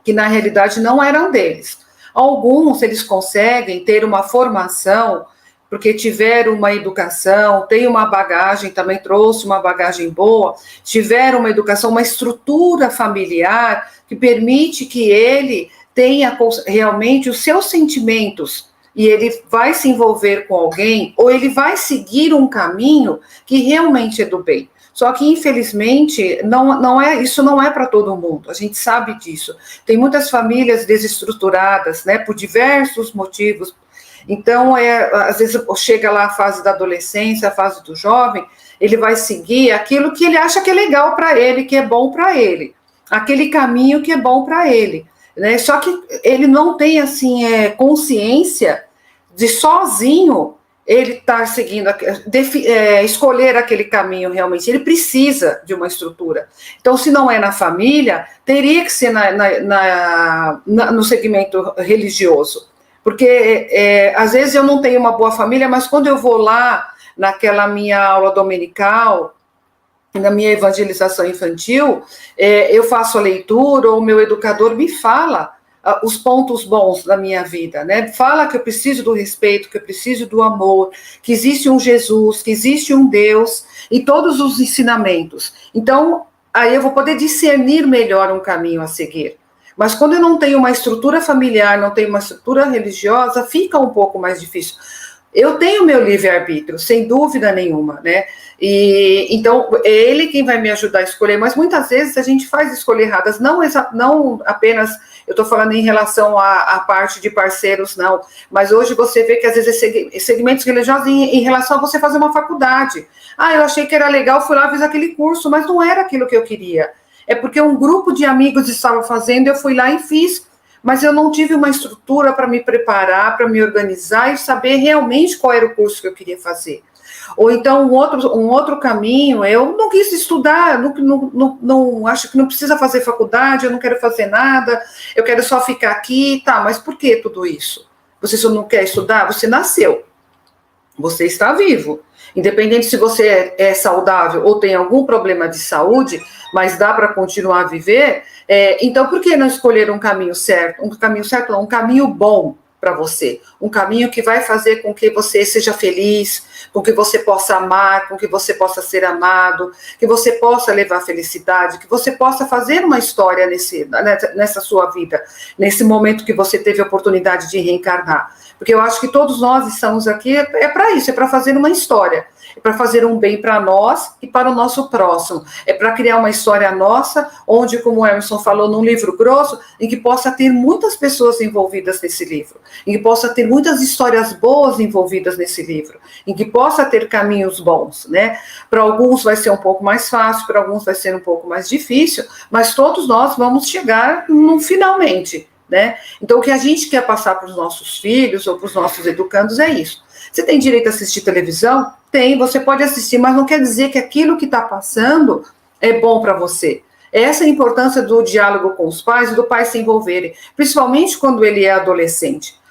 que na realidade não eram deles. Alguns, eles conseguem ter uma formação, porque tiveram uma educação, tem uma bagagem, também trouxe uma bagagem boa, tiveram uma educação, uma estrutura familiar que permite que ele tenha realmente os seus sentimentos e ele vai se envolver com alguém ou ele vai seguir um caminho que realmente é do bem. Só que, infelizmente, isso não é para todo mundo, a gente sabe disso. Tem muitas famílias desestruturadas, né, por diversos motivos. Então, às vezes, chega lá a fase da adolescência, a fase do jovem, ele vai seguir aquilo que ele acha que é legal para ele, que é bom para ele, aquele caminho que é bom para ele. Né? Só que ele não tem assim, consciência de sozinho ele está seguindo, escolher aquele caminho realmente. Ele precisa de uma estrutura. Então, se não é na família, teria que ser no segmento religioso. Porque, às vezes, eu não tenho uma boa família, mas quando eu vou lá, naquela minha aula dominical, na minha evangelização infantil, eu faço a leitura, ou o meu educador me fala os pontos bons da minha vida, né? Fala que eu preciso do respeito, que eu preciso do amor, que existe um Jesus, que existe um Deus, e todos os ensinamentos. Então, aí eu vou poder discernir melhor um caminho a seguir. Mas quando eu não tenho uma estrutura familiar, não tenho uma estrutura religiosa, fica um pouco mais difícil. Eu tenho meu livre-arbítrio, sem dúvida nenhuma, né? E então, é ele quem vai me ajudar a escolher, mas muitas vezes a gente faz escolhas erradas, não apenas, eu estou falando em relação à parte de parceiros, não, mas hoje você vê que às vezes segmentos religiosos em relação a você fazer uma faculdade. Eu achei que era legal, fui lá, fiz aquele curso, mas não era aquilo que eu queria. É porque um grupo de amigos estava fazendo, eu fui lá e fiz, mas eu não tive uma estrutura para me preparar, para me organizar e saber realmente qual era o curso que eu queria fazer. Ou então, um outro caminho, eu não quis estudar, não acho que não precisa fazer faculdade, eu não quero fazer nada, eu quero só ficar aqui, tá, mas por que tudo isso? Você só não quer estudar? Você nasceu, você está vivo. Independente se você é saudável ou tem algum problema de saúde, mas dá para continuar a viver, então por que não escolher um caminho certo? Um caminho bom para você, um caminho que vai fazer com que você seja feliz, com que você possa amar, com que você possa ser amado, que você possa levar felicidade, que você possa fazer uma história nessa sua vida, nesse momento que você teve a oportunidade de reencarnar. Porque eu acho que todos nós estamos aqui, para isso, é para fazer uma história, é para fazer um bem para nós e para o nosso próximo, é para criar uma história nossa, onde, como o Emerson falou, num livro grosso, em que possa ter muitas pessoas envolvidas nesse livro, em que possa ter muitas histórias boas envolvidas nesse livro, em que possa ter caminhos bons, né? Para alguns vai ser um pouco mais fácil, para alguns vai ser um pouco mais difícil, mas todos nós vamos chegar no finalmente, né? Então, o que a gente quer passar para os nossos filhos ou para os nossos educandos é isso. Você tem direito a assistir televisão? Tem, você pode assistir, mas não quer dizer que aquilo que está passando é bom para você. Essa é a importância do diálogo com os pais e do pai se envolverem, principalmente quando ele é adolescente.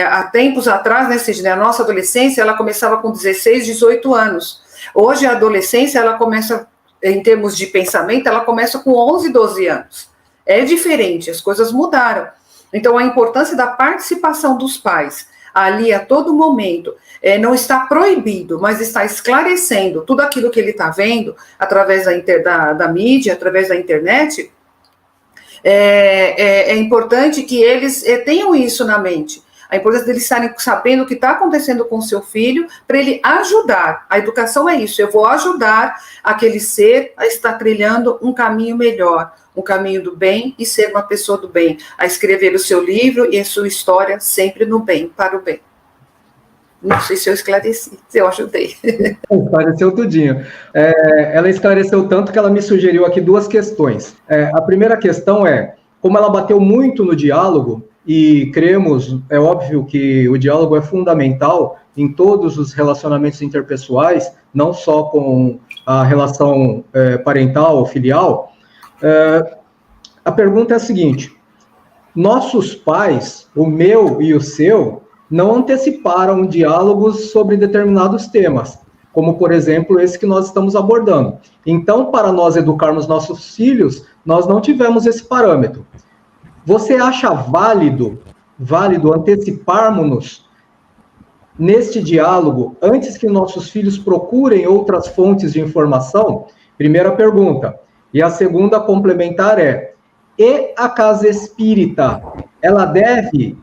Há tempos atrás, né, Sidney, a nossa adolescência, ela começava com 16, 18 anos. Hoje, a adolescência, ela começa, em termos de pensamento, ela começa com 11, 12 anos. É diferente, as coisas mudaram. Então, a importância da participação dos pais, ali a todo momento, não está proibido, mas está esclarecendo tudo aquilo que ele está vendo, através da mídia, através da internet, é importante que eles tenham isso na mente. A importância deles estarem sabendo o que está acontecendo com o seu filho, para ele ajudar. A educação é isso, eu vou ajudar aquele ser a estar trilhando um caminho melhor, um caminho do bem e ser uma pessoa do bem, a escrever o seu livro e a sua história sempre no bem, para o bem. Não sei se eu esclareci, se eu ajudei. Esclareceu tudinho. Ela esclareceu tanto que ela me sugeriu aqui duas questões. A primeira questão é, como ela bateu muito no diálogo, e cremos, é óbvio que o diálogo é fundamental em todos os relacionamentos interpessoais, não só com a relação parental ou filial. A pergunta é a seguinte: nossos pais, o meu e o seu, não anteciparam diálogos sobre determinados temas, como, por exemplo, esse que nós estamos abordando. Então, para nós educarmos nossos filhos, nós não tivemos esse parâmetro. Você acha válido anteciparmos-nos neste diálogo antes que nossos filhos procurem outras fontes de informação? Primeira pergunta. E a segunda complementar e a casa espírita, ela deve,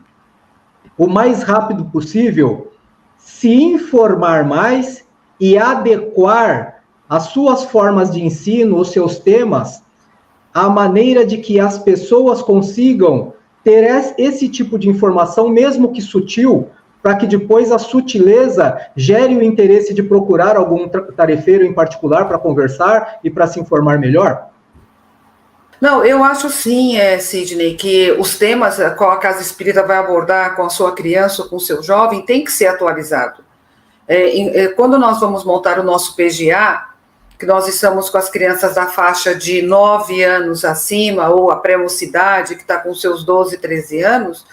o mais rápido possível, se informar mais e adequar as suas formas de ensino, os seus temas, à maneira de que as pessoas consigam ter esse tipo de informação, mesmo que sutil, para que depois a sutileza gere o interesse de procurar algum tarefeiro em particular para conversar e para se informar melhor? Não, eu acho sim, Sidney, que os temas qual a Casa Espírita vai abordar com a sua criança ou com o seu jovem tem que ser atualizado. Quando nós vamos montar o nosso PGA, que nós estamos com as crianças da faixa de 9 anos acima, ou a pré-mocidade, que está com seus 12, 13 anos,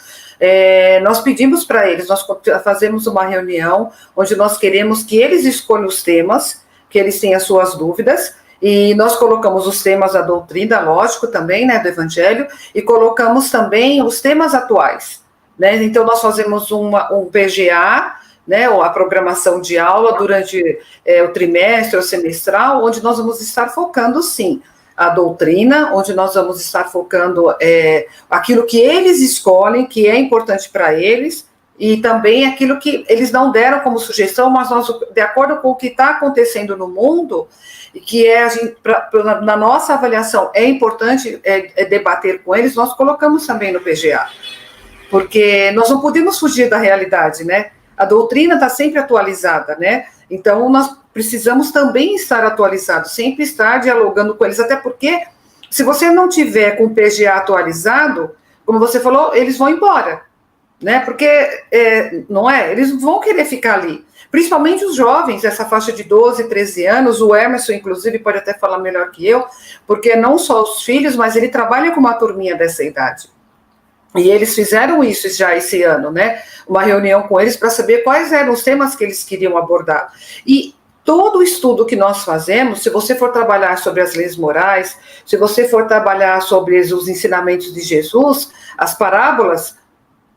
nós pedimos para eles, nós fazemos uma reunião onde nós queremos que eles escolham os temas, que eles tenham as suas dúvidas, e nós colocamos os temas da doutrina, lógico, também, né, do Evangelho, e colocamos também os temas atuais, né? Então, nós fazemos um PGA, né, a programação de aula durante o trimestre ou semestral, onde nós vamos estar focando, sim, a doutrina, onde nós vamos estar focando aquilo que eles escolhem, que é importante para eles, e também aquilo que eles não deram como sugestão, mas nós, de acordo com o que está acontecendo no mundo, que na nossa avaliação é importante debater com eles, nós colocamos também no PGA, porque nós não podemos fugir da realidade, né? A doutrina está sempre atualizada, né? Então, nós precisamos também estar atualizados, sempre estar dialogando com eles, até porque, se você não tiver com o PGA atualizado, como você falou, eles vão embora, né? Porque, não é? Eles vão querer ficar ali. Principalmente os jovens, essa faixa de 12, 13 anos, o Emerson, inclusive, pode até falar melhor que eu, porque não só os filhos, mas ele trabalha com uma turminha dessa idade. E eles fizeram isso já esse ano, né? Uma reunião com eles para saber quais eram os temas que eles queriam abordar. E todo o estudo que nós fazemos, se você for trabalhar sobre as leis morais, se você for trabalhar sobre os ensinamentos de Jesus, as parábolas,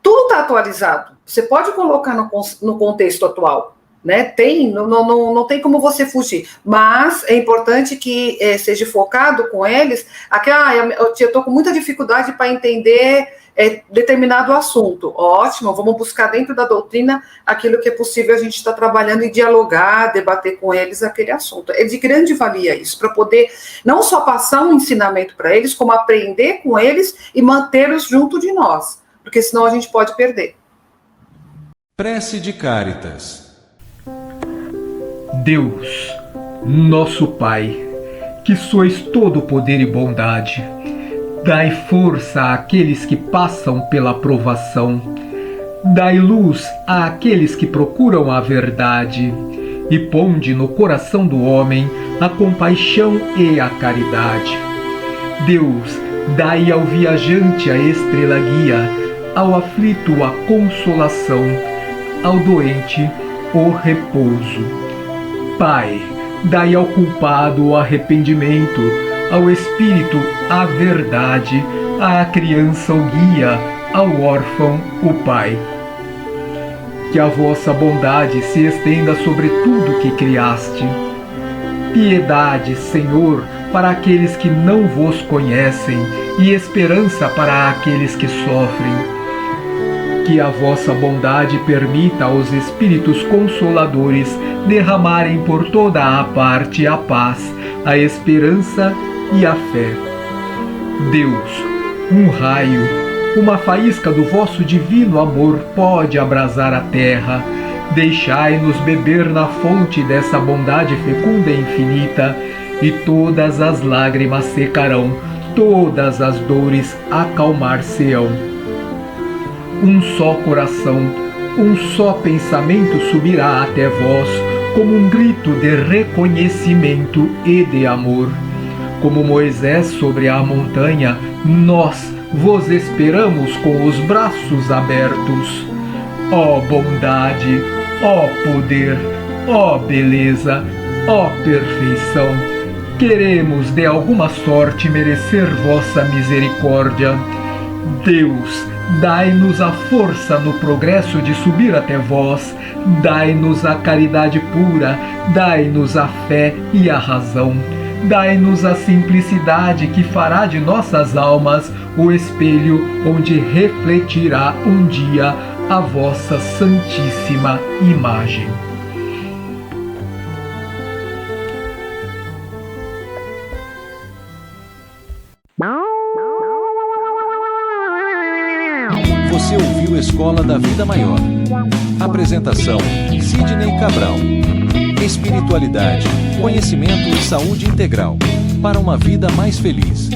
tudo está atualizado. Você pode colocar no contexto atual, né? Não tem como você fugir. Mas é importante que seja focado com eles. Eu estou com muita dificuldade para entender determinado assunto. Ótimo, vamos buscar dentro da doutrina aquilo que é possível a gente estar trabalhando e dialogar, debater com eles aquele assunto. É de grande valia isso, para poder não só passar um ensinamento para eles, como aprender com eles e mantê-los junto de nós, porque senão a gente pode perder. Prece de Cáritas. Deus, nosso Pai, que sois todo poder e bondade, dai força àqueles que passam pela provação, dai luz àqueles que procuram a verdade, e ponde no coração do homem a compaixão e a caridade. Deus, dai ao viajante a estrela guia, ao aflito a consolação, ao doente o repouso. Pai, dai ao culpado o arrependimento, ao espírito a verdade, à criança o guia, ao órfão o pai. Que a vossa bondade se estenda sobre tudo que criaste. Piedade, Senhor, para aqueles que não vos conhecem, e esperança para aqueles que sofrem. Que a vossa bondade permita aos espíritos consoladores derramarem por toda a parte a paz, a esperança e a fé. Deus, um raio, uma faísca do vosso divino amor pode abrasar a terra. Deixai-nos beber na fonte dessa bondade fecunda e infinita, e todas as lágrimas secarão, todas as dores acalmar-se-ão. Um só coração, um só pensamento subirá até vós, como um grito de reconhecimento e de amor. Como Moisés sobre a montanha, nós vos esperamos com os braços abertos. Ó bondade, ó poder, ó beleza, ó perfeição, queremos de alguma sorte merecer vossa misericórdia. Deus, dai-nos a força no progresso de subir até vós, dai-nos a caridade pura, dai-nos a fé e a razão. Dai-nos a simplicidade que fará de nossas almas o espelho onde refletirá um dia a vossa santíssima imagem. Você ouviu Escola da Vida Maior. Apresentação: Sidney Cabral. Espiritualidade, conhecimento e saúde integral para uma vida mais feliz.